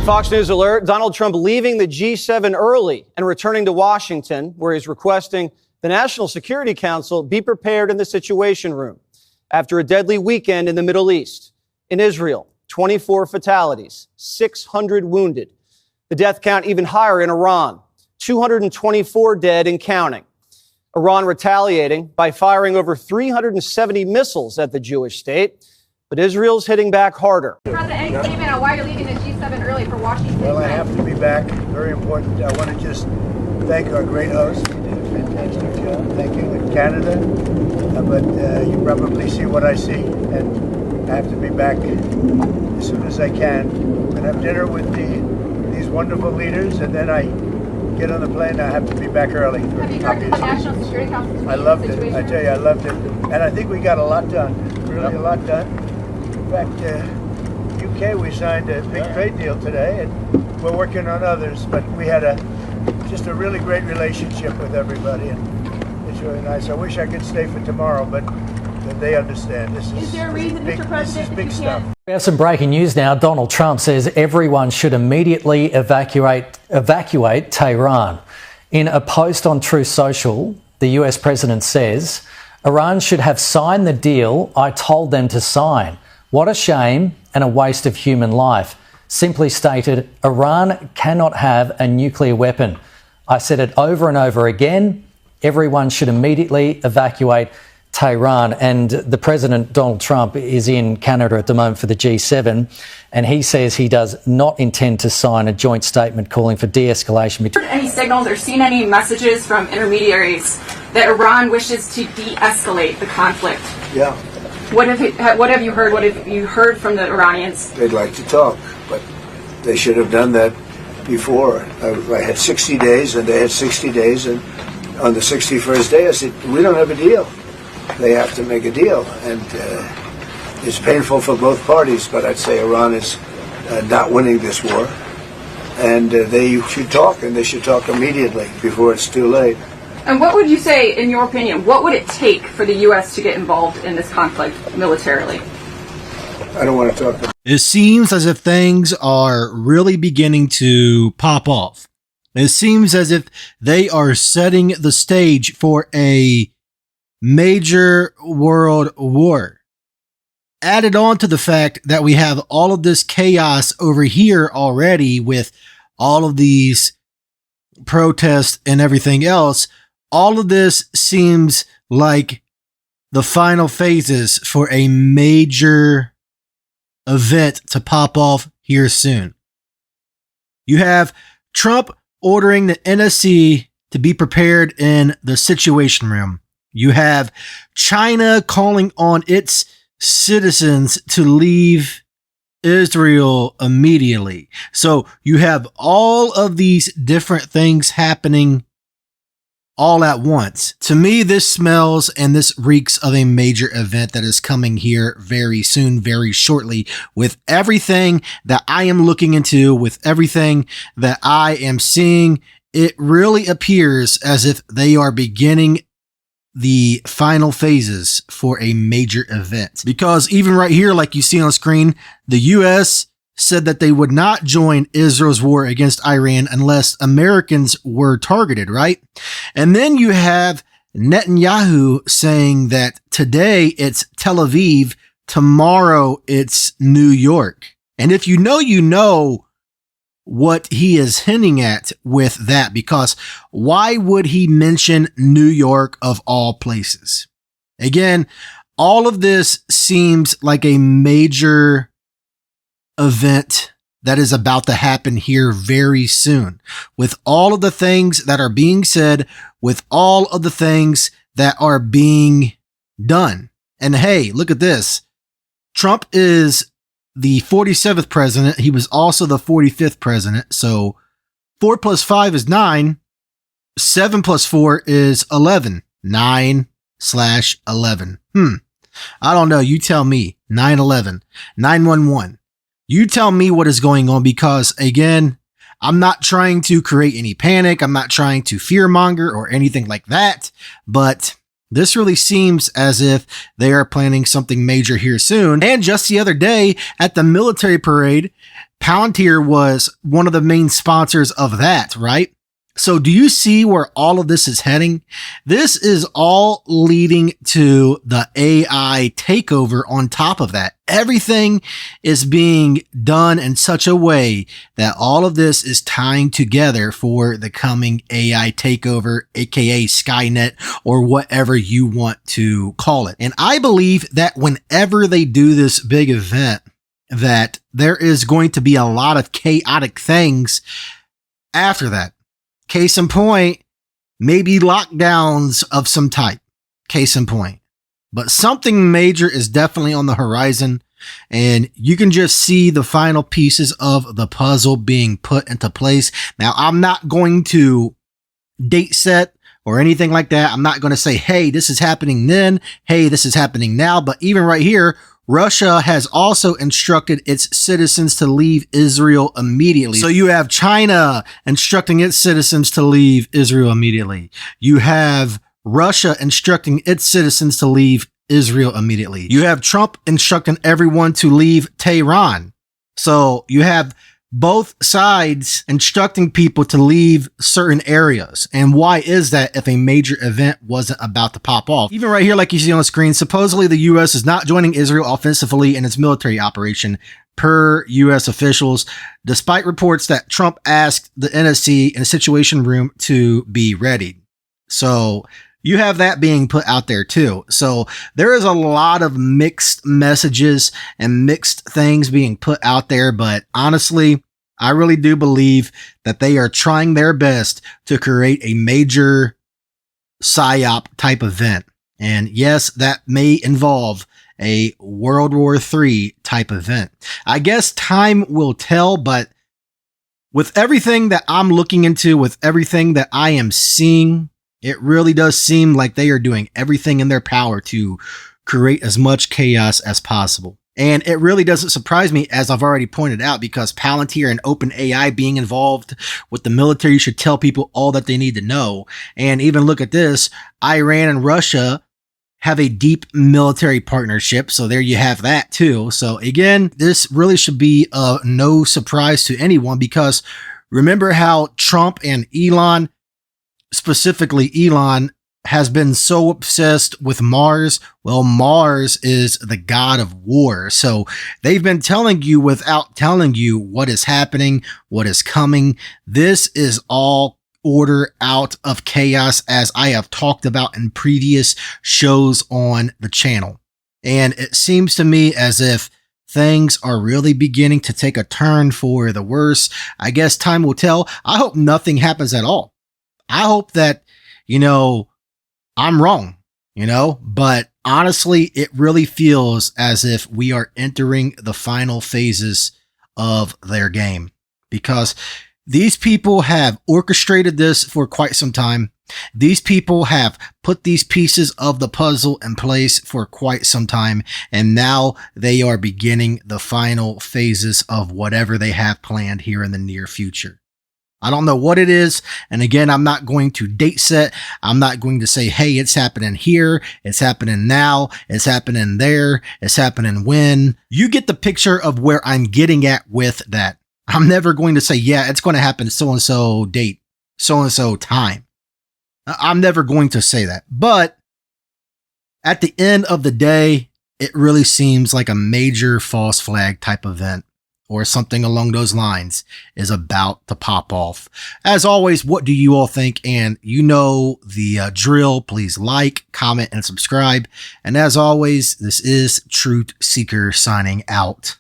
Fox News alert, Donald Trump leaving the G7 early and returning to Washington, where he's requesting the National Security Council be prepared in the Situation Room after a deadly weekend in the Middle East. In Israel, 24 fatalities, 600 wounded. The death count even higher in Iran, 224 dead and counting. Iran retaliating by firing over 370 missiles at the Jewish state, but Israel's hitting back harder. President, any statement on why you're leaving the G7 early for Washington? Well, I have to be back. Very important. I want to just thank our great host. You did a fantastic job. Thank you in Canada. But you probably see what I see, and I have to be back as soon as I can. I'm going to have dinner with these wonderful leaders, and then I get on the plane. I have to be back early. Have you talked to the National Security Council? I loved it. I tell you, I loved it. And I think we got a lot done. Really a lot done. In fact, UK, we signed a big trade deal today, and we're working on others. But we had just a really great relationship with everybody, and it's really nice. I wish I could stay for tomorrow, but they understand. Is there a reason, big, Mr. President, this is big stuff. We have some breaking news now. Donald Trump says everyone should immediately evacuate Tehran. In a post on Truth Social, the US president says, Iran should have signed the deal I told them to sign. What a shame and a waste of human life. Simply stated, Iran cannot have a nuclear weapon. I said it over and over again. Everyone should immediately evacuate Tehran. And the President, Donald Trump, is in Canada at the moment for the G7, and he says he does not intend to sign a joint statement calling for de-escalation. Any signals or seen any messages from intermediaries that Iran wishes to de-escalate the conflict? Yeah. What have you heard? What have you heard from the Iranians? They'd like to talk, but they should have done that before. I had 60 days, and they had 60 days, and on the 61st day I said, we don't have a deal. They have to make a deal, and it's painful for both parties, but I'd say Iran is not winning this war, and they should talk, and they should talk immediately before it's too late. And what would you say, in your opinion, what would it take for the U.S. to get involved in this conflict militarily? I don't want to talk about it. Seems as if things are really beginning to pop off. It seems as if they are setting the stage for a major world war. Added on to the fact that we have all of this chaos over here already with all of these protests and everything else, all of this seems like the final phases for a major event to pop off here soon. You have Trump ordering the NSC to be prepared in the Situation Room. You have China calling on its citizens to leave Israel immediately. So you have all of these different things happening all at once. To me, this smells and this reeks of a major event that is coming here very soon, very shortly, with everything that I am looking into, with everything that I am seeing. It really appears as if they are beginning the final phases for a major event. Because even right here, like you see on the screen, the U.S. said that they would not join Israel's war against Iran unless Americans were targeted, right? And then you have Netanyahu saying that today it's Tel Aviv, tomorrow it's New York. And if you know what he is hinting at with that, because why would he mention New York of all places? Again, all of this seems like a major event that is about to happen here very soon, with all of the things that are being said, with all of the things that are being done. And hey, look at this. Trump is the 47th president. He was also the 45th president. So 4 plus 5 is 9. 7 plus 4 is 11. 9/11. I don't know. You tell me. 9/11. 911. You tell me what is going on, because again, I'm not trying to create any panic. I'm not trying to fearmonger or anything like that, but this really seems as if they are planning something major here soon. And just the other day at the military parade, Palantir was one of the main sponsors of that, right? So do you see where all of this is heading? This is all leading to the AI takeover on top of that. Everything is being done in such a way that all of this is tying together for the coming AI takeover, aka Skynet, or whatever you want to call it. And I believe that whenever they do this big event, that there is going to be a lot of chaotic things after that. Case in point, maybe lockdowns of some type. Case in point. But something major is definitely on the horizon, and you can just see the final pieces of the puzzle being put into place. Now, I'm not going to date set or anything like that. I'm not going to say, hey, this is happening then. Hey, this is happening now. But even right here, Russia has also instructed its citizens to leave Israel immediately. So you have China instructing its citizens to leave Israel immediately. You have Russia instructing its citizens to leave Israel immediately. You have Trump instructing everyone to leave Tehran. So you have both sides instructing people to leave certain areas. And why is that if a major event wasn't about to pop off? Even right here, like you see on the screen, supposedly the U.S. is not joining Israel offensively in its military operation, per U.S. officials, despite reports that Trump asked the NSC in a situation room to be ready. So you have that being put out there too. So there is a lot of mixed messages and mixed things being put out there. But honestly, I really do believe that they are trying their best to create a major PSYOP type event. And yes, that may involve a World War III type event. I guess time will tell, but with everything that I'm looking into, with everything that I am seeing, it really does seem like they are doing everything in their power to create as much chaos as possible. And it really doesn't surprise me, as I've already pointed out, because Palantir and OpenAI being involved with the military should tell people all that they need to know. And even look at this, Iran and Russia have a deep military partnership. So there you have that too. So again, this really should be no surprise to anyone, because remember how Trump and Elon, specifically Elon, has been so obsessed with Mars. Well, Mars is the god of war. So they've been telling you without telling you what is happening, what is coming. This is all order out of chaos, as I have talked about in previous shows on the channel. And it seems to me as if things are really beginning to take a turn for the worse. I guess time will tell. I hope nothing happens at all. I hope that, I'm wrong, but honestly, it really feels as if we are entering the final phases of their game, because these people have orchestrated this for quite some time. These people have put these pieces of the puzzle in place for quite some time, and now they are beginning the final phases of whatever they have planned here in the near future. I don't know what it is. And again, I'm not going to date set. I'm not going to say, hey, it's happening here. It's happening now. It's happening there. It's happening when. You get the picture of where I'm getting at with that. I'm never going to say, yeah, it's going to happen so-and-so date, so-and-so time. I'm never going to say that. But at the end of the day, it really seems like a major false flag type event, or something along those lines, is about to pop off. As always, what do you all think? And you know the drill. Please like, comment, and subscribe. And as always, this is Truth Seeker signing out.